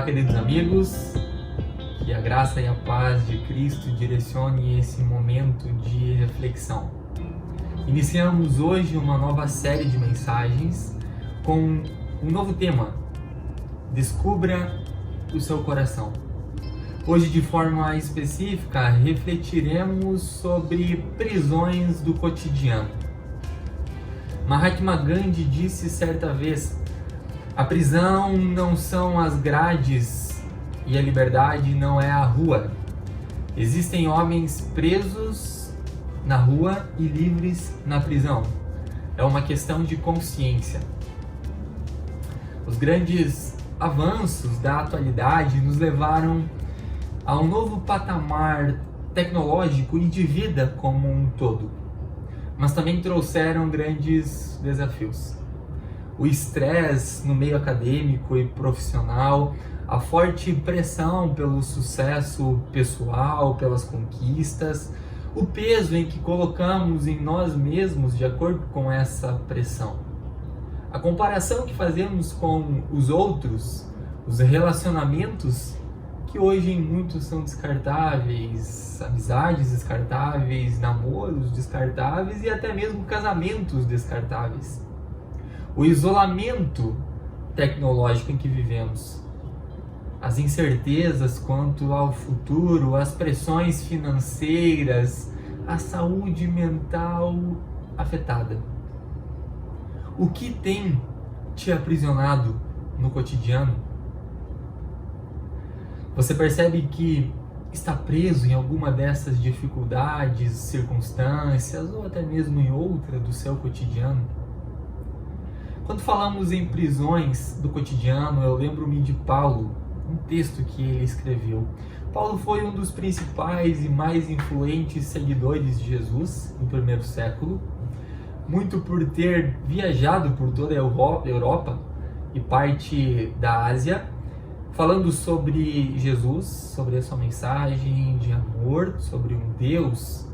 Olá, queridos amigos, que a graça e a paz de Cristo direcione esse momento de reflexão. Iniciamos hoje uma nova série de mensagens com um novo tema: Descubra o seu coração. Hoje, de forma específica, refletiremos sobre prisões do cotidiano. Mahatma Gandhi disse certa vez: a prisão não são as grades e a liberdade não é a rua. Existem homens presos na rua e livres na prisão. É uma questão de consciência. Os grandes avanços da atualidade nos levaram a um novo patamar tecnológico e de vida como um todo, mas também trouxeram grandes desafios. O estresse no meio acadêmico e profissional, a forte pressão pelo sucesso pessoal, pelas conquistas, o peso em que colocamos em nós mesmos de acordo com essa pressão. A comparação que fazemos com os outros, os relacionamentos que hoje em muitos são descartáveis, amizades descartáveis, namoros descartáveis e até mesmo casamentos descartáveis. O isolamento tecnológico em que vivemos, as incertezas quanto ao futuro, as pressões financeiras, a saúde mental afetada. O que tem te aprisionado no cotidiano? Você percebe que está preso em alguma dessas dificuldades, circunstâncias ou até mesmo em outra do seu cotidiano? Quando falamos em prisões do cotidiano, eu lembro-me de Paulo, um texto que ele escreveu. Paulo foi um dos principais e mais influentes seguidores de Jesus no primeiro século, muito por ter viajado por toda a Europa e parte da Ásia, falando sobre Jesus, sobre a sua mensagem de amor, sobre um Deus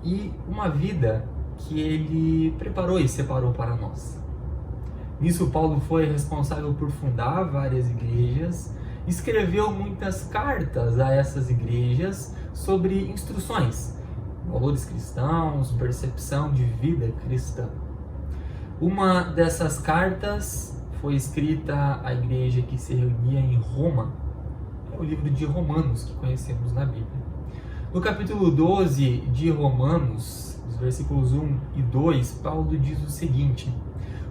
e uma vida que ele preparou e separou para nós. Nisso, Paulo foi responsável por fundar várias igrejas, escreveu muitas cartas a essas igrejas sobre instruções, valores cristãos, percepção de vida cristã. Uma dessas cartas foi escrita à igreja que se reunia em Roma, é o livro de Romanos que conhecemos na Bíblia. No capítulo 12 de Romanos, os versículos 1 e 2, Paulo diz o seguinte: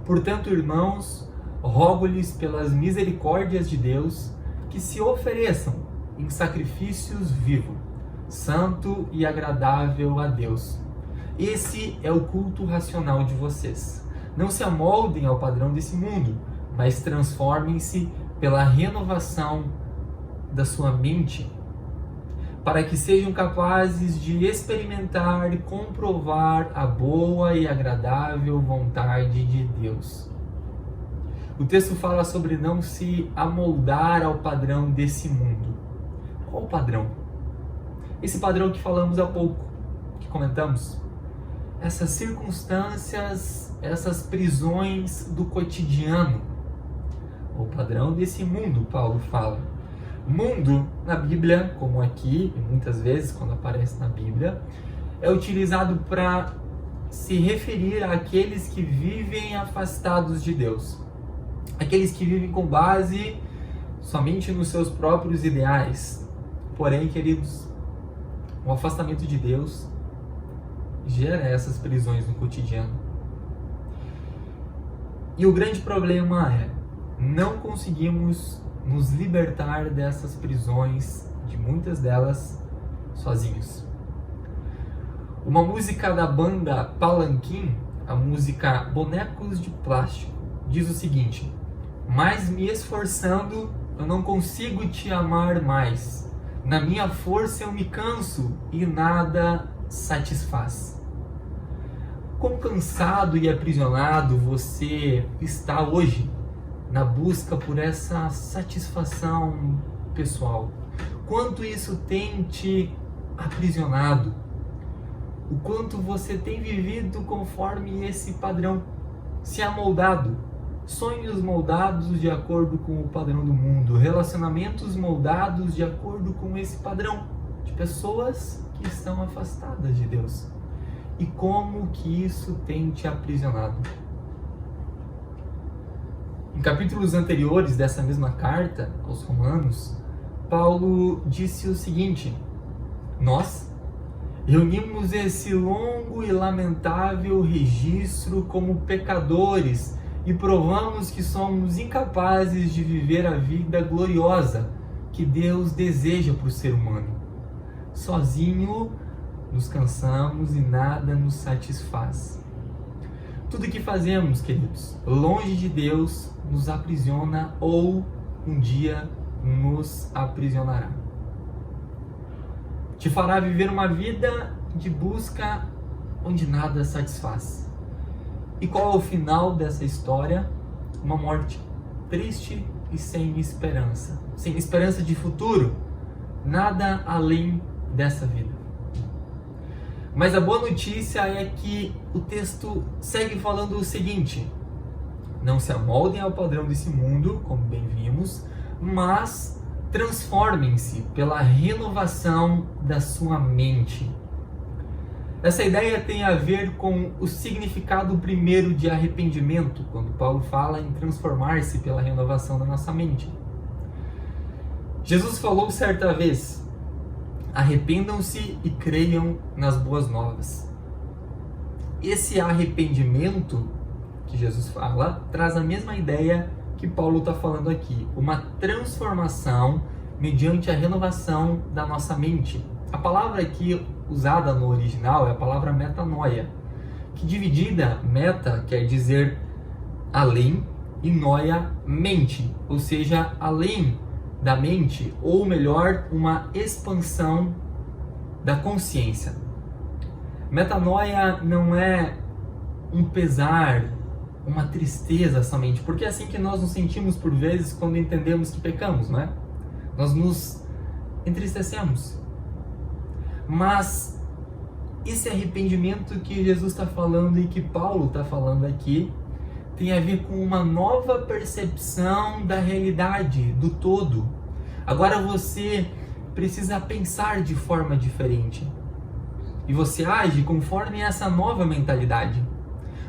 portanto, irmãos, rogo-lhes pelas misericórdias de Deus que se ofereçam em sacrifícios vivo, santo e agradável a Deus. Esse é o culto racional de vocês. Não se amoldem ao padrão desse mundo, mas transformem-se pela renovação da sua mente, para que sejam capazes de experimentar e comprovar a boa e agradável vontade de Deus. O texto fala sobre não se amoldar ao padrão desse mundo. Qual o padrão? Esse padrão que falamos há pouco, que comentamos. Essas circunstâncias, essas prisões do cotidiano. O padrão desse mundo, Paulo fala. Mundo, na Bíblia, como aqui, e muitas vezes quando aparece na Bíblia, é utilizado para se referir àqueles que vivem afastados de Deus. Aqueles que vivem com base somente nos seus próprios ideais. Porém, queridos, o afastamento de Deus gera essas prisões no cotidiano. E o grande problema é, não conseguimos nos libertar dessas prisões, de muitas delas, sozinhos. Uma música da banda Palanquim, a música Bonecos de Plástico, diz o seguinte: mas me esforçando, eu não consigo te amar mais. Na minha força eu me canso e nada satisfaz. Quão cansado e aprisionado você está hoje na busca por essa satisfação pessoal? Quanto isso tem te aprisionado? O quanto você tem vivido conforme esse padrão, se amoldado sonhos moldados de acordo com o padrão do mundo, relacionamentos moldados de acordo com esse padrão de pessoas que estão afastadas de Deus. E como que isso tem te aprisionado? Em capítulos anteriores dessa mesma carta aos Romanos, Paulo disse o seguinte: nós reunimos esse longo e lamentável registro como pecadores e provamos que somos incapazes de viver a vida gloriosa que Deus deseja para o ser humano. Sozinho nos cansamos e nada nos satisfaz. Tudo que fazemos, queridos, longe de Deus, nos aprisiona ou um dia nos aprisionará. Te fará viver uma vida de busca onde nada satisfaz. E qual é o final dessa história? Uma morte triste e sem esperança. Sem esperança de futuro, nada além dessa vida. Mas a boa notícia é que o texto segue falando o seguinte: não se amoldem ao padrão desse mundo, como bem vimos, mas transformem-se pela renovação da sua mente. Essa ideia tem a ver com o significado primeiro de arrependimento, quando Paulo fala em transformar-se pela renovação da nossa mente. Jesus falou certa vez: arrependam-se e creiam nas boas novas. Esse arrependimento que Jesus fala traz a mesma ideia que Paulo está falando aqui, uma transformação mediante a renovação da nossa mente. A palavra aqui usada no original é a palavra metanoia, que dividida, meta quer dizer além e noia, mente, ou seja, além da mente, ou melhor, uma expansão da consciência. Metanoia não é um pesar, uma tristeza somente, porque é assim que nós nos sentimos por vezes quando entendemos que pecamos, não é? Nós nos entristecemos. Mas esse arrependimento que Jesus está falando e que Paulo está falando aqui tem a ver com uma nova percepção da realidade, do todo. Agora você precisa pensar de forma diferente. E você age conforme essa nova mentalidade.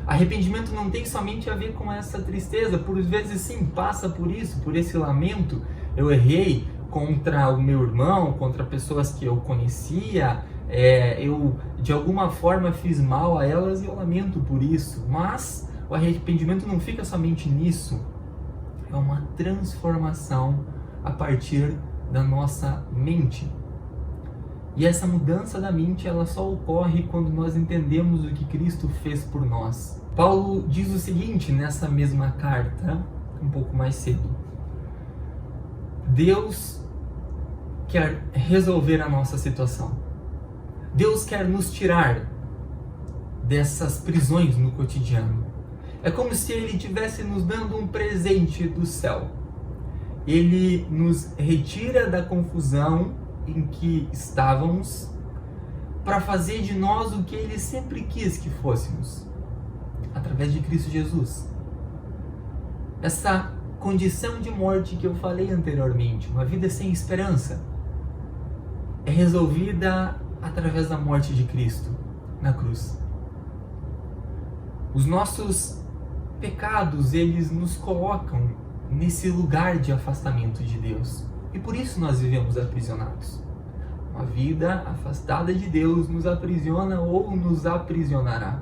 Arrependimento não tem somente a ver com essa tristeza. Por vezes sim, passa por isso, por esse lamento. Eu errei contra o meu irmão, contra pessoas que eu conhecia. Eu de alguma forma fiz mal a elas e eu lamento por isso. Mas o arrependimento não fica somente nisso. É uma transformação a partir da nossa mente. E essa mudança da mente, ela só ocorre quando nós entendemos o que Cristo fez por nós. Paulo diz o seguinte nessa mesma carta, um pouco mais cedo: Deus quer resolver a nossa situação. Deus quer nos tirar dessas prisões no cotidiano. É como se Ele estivesse nos dando um presente do céu. Ele nos retira da confusão em que estávamos para fazer de nós o que Ele sempre quis que fôssemos, através de Cristo Jesus. Essa condição de morte que eu falei anteriormente, uma vida sem esperança, é resolvida através da morte de Cristo na cruz. Os nossos pecados, eles nos colocam nesse lugar de afastamento de Deus. E por isso nós vivemos aprisionados. Uma vida afastada de Deus nos aprisiona ou nos aprisionará.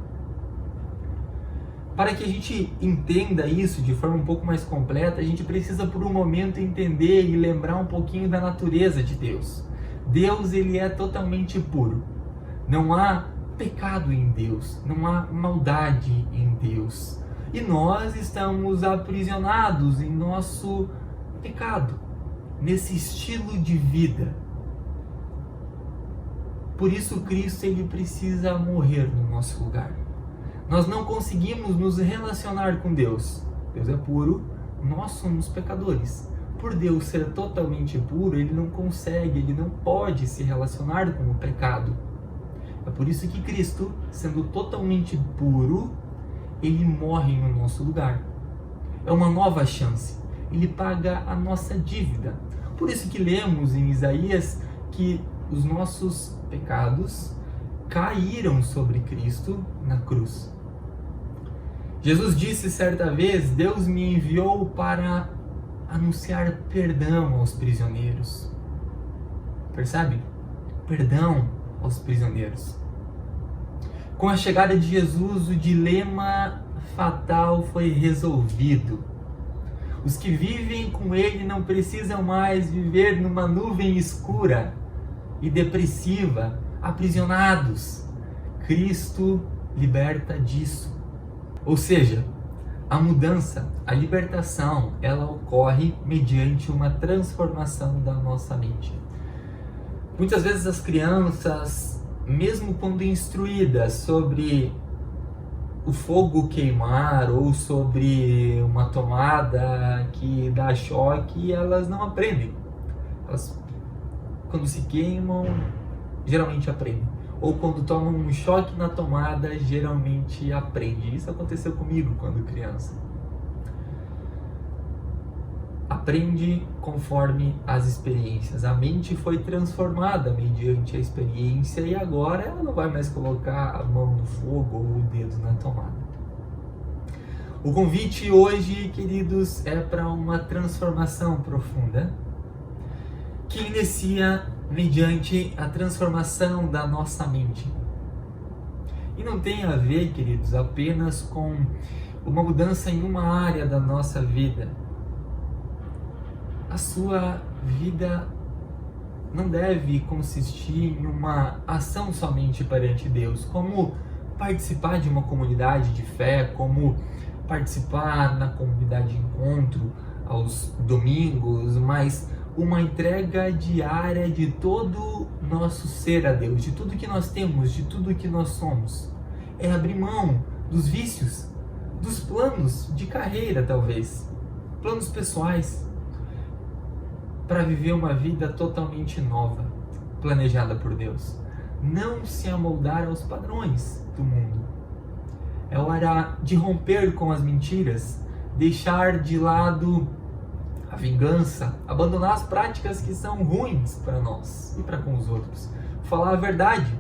Para que a gente entenda isso de forma um pouco mais completa, a gente precisa por um momento entender e lembrar um pouquinho da natureza de Deus. Deus, ele é totalmente puro. Não há pecado em Deus, não há maldade em Deus. E nós estamos aprisionados em nosso pecado, nesse estilo de vida. Por isso Cristo, ele precisa morrer no nosso lugar. Nós não conseguimos nos relacionar com Deus. Deus é puro, nós somos pecadores. Por Deus ser totalmente puro, ele não consegue, ele não pode se relacionar com o pecado. É por isso que Cristo, sendo totalmente puro, ele morre no nosso lugar. é uma nova chance. Ele paga a nossa dívida. Por isso que lemos em Isaías que os nossos pecados caíram sobre Cristo na cruz. Jesus disse certa vez: Deus me enviou para anunciar perdão aos prisioneiros. Percebe? Perdão aos prisioneiros. Com a chegada de Jesus, o dilema fatal foi resolvido. Os que vivem com Ele não precisam mais viver numa nuvem escura e depressiva, aprisionados. Cristo liberta disso. Ou seja, a mudança, a libertação, ela ocorre mediante uma transformação da nossa mente. Muitas vezes as crianças, mesmo quando instruídas sobre o fogo queimar ou sobre uma tomada que dá choque, elas não aprendem. Elas, quando se queimam, geralmente aprendem. Ou quando tomam um choque na tomada, geralmente aprendem. Isso aconteceu comigo quando criança. Aprende conforme as experiências. A mente foi transformada mediante a experiência e agora ela não vai mais colocar a mão no fogo ou o dedo na tomada. O convite hoje, queridos, é para uma transformação profunda que inicia mediante a transformação da nossa mente. E não tem a ver, queridos, apenas com uma mudança em uma área da nossa vida. A sua vida não deve consistir em uma ação somente perante Deus, como participar de uma comunidade de fé, como participar na comunidade de encontro aos domingos, mas uma entrega diária de todo nosso ser a Deus, de tudo que nós temos, de tudo que nós somos. É abrir mão dos vícios, dos planos de carreira, talvez, planos pessoais, para viver uma vida totalmente nova, planejada por Deus. Não se amoldar aos padrões do mundo. É hora de romper com as mentiras, deixar de lado a vingança, abandonar as práticas que são ruins para nós e para com os outros. Falar a verdade,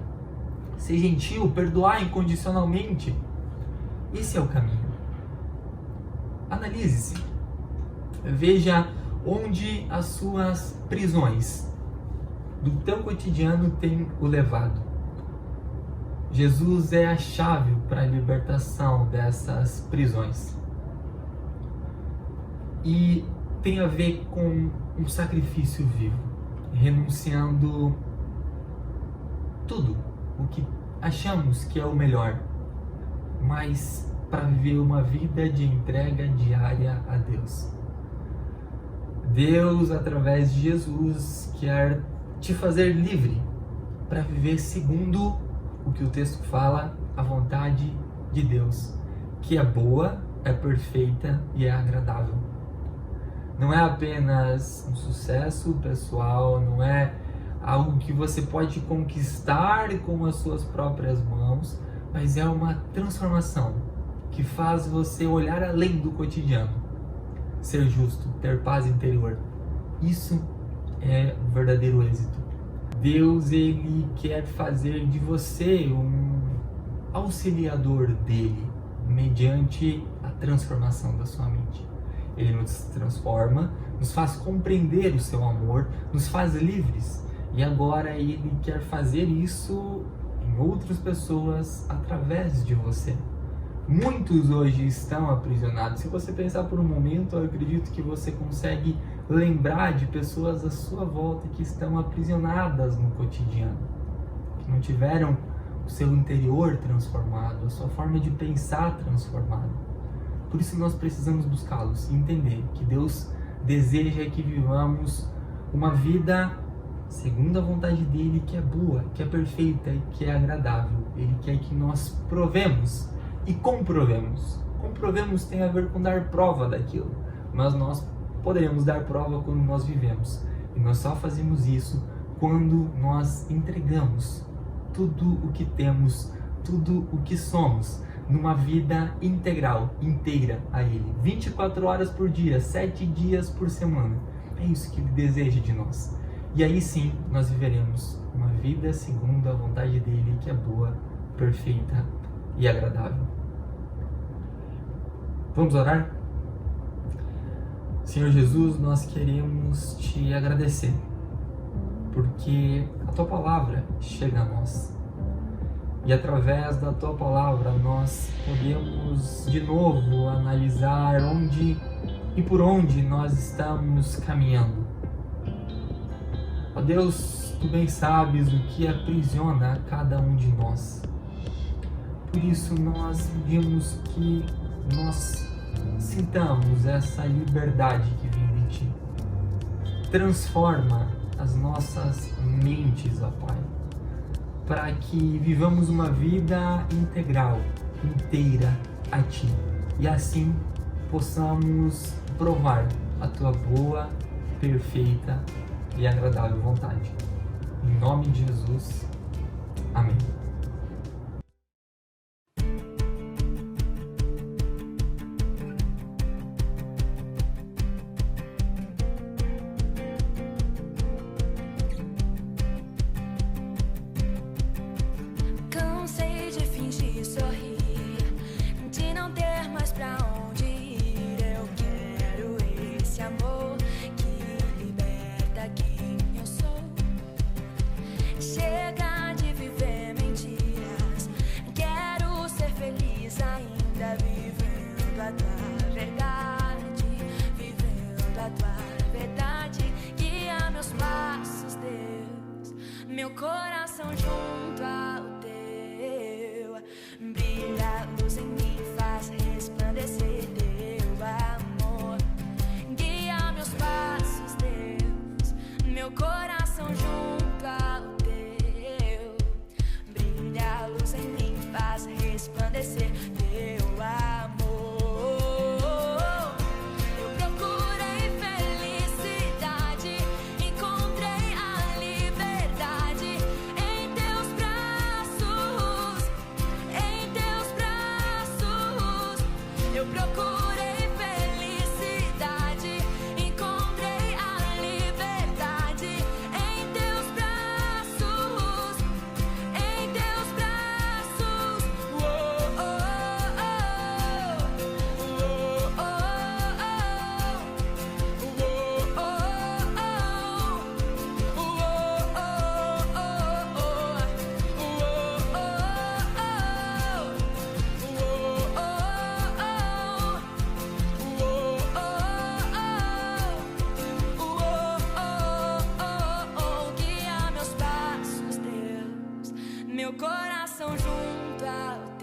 ser gentil, perdoar incondicionalmente. Esse é o caminho. Analise-se. Veja onde as suas prisões do teu cotidiano têm o levado. Jesus é a chave para a libertação dessas prisões. E tem a ver com um sacrifício vivo, renunciando tudo o que achamos que é o melhor, mas para viver uma vida de entrega diária a Deus. Deus, através de Jesus, quer te fazer livre para viver segundo o que o texto fala, a vontade de Deus, que é boa, é perfeita e é agradável. Não é apenas um sucesso pessoal, não é algo que você pode conquistar com as suas próprias mãos, mas é uma transformação que faz você olhar além do cotidiano, ser justo, ter paz interior. Isso é o verdadeiro êxito. Deus, Ele quer fazer de você um auxiliador dele, mediante a transformação da sua mente. Ele nos transforma, nos faz compreender o seu amor, nos faz livres. E agora Ele quer fazer isso em outras pessoas através de você. Muitos hoje estão aprisionados. Se você pensar por um momento, eu acredito que você consegue lembrar de pessoas à sua volta que estão aprisionadas no cotidiano, que não tiveram o seu interior transformado, a sua forma de pensar transformada. Por isso nós precisamos buscá-los e entender que Deus deseja que vivamos uma vida segundo a vontade dele, que é boa, que é perfeita e que é agradável. Ele quer que nós provemos e comprovemos. Comprovemos tem a ver com dar prova daquilo, mas nós poderemos dar prova quando nós vivemos. E nós só fazemos isso quando nós entregamos tudo o que temos, tudo o que somos numa vida integral, inteira a Ele, 24 horas por dia, 7 dias por semana. É isso que Ele deseja de nós. E aí sim, nós viveremos uma vida segundo a vontade dEle, que é boa, perfeita e agradável. Vamos orar? Senhor Jesus, nós queremos Te agradecer, porque a Tua Palavra chega a nós. E através da Tua Palavra nós podemos de novo analisar onde e por onde nós estamos caminhando. Ó Deus, Tu bem sabes o que aprisiona a cada um de nós. Por isso nós pedimos que nós sintamos essa liberdade que vem de Ti. Transforma as nossas mentes, ó Pai, para que vivamos uma vida integral, inteira a Ti, e assim possamos provar a Tua boa, perfeita e agradável vontade. Em nome de Jesus. Amém. Cansei de fingir sorrir, de não ter mais pra onde ir. Eu quero esse amor que liberta quem eu sou. Chega de viver mentiras, quero ser feliz ainda, vivendo a Tua verdade, vivendo a Tua verdade. Guia meus passos, Deus, meu coração junto ao Teu. Brilha a luz em mim, faz resplandecer Teu amor. Guia meus passos, Deus, meu coração junto ao Teu. Brilha a luz em mim, faz resplandecer Teu amor. Eu procurei felicidade, encontrei a liberdade em Teus braços, em Teus braços. Eu procurei felicidade, encontrei a liberdade em Teus braços, em Teus braços. Oh, oh, oh, oh, oh, guia meus passos, Deus, meu coração junto ao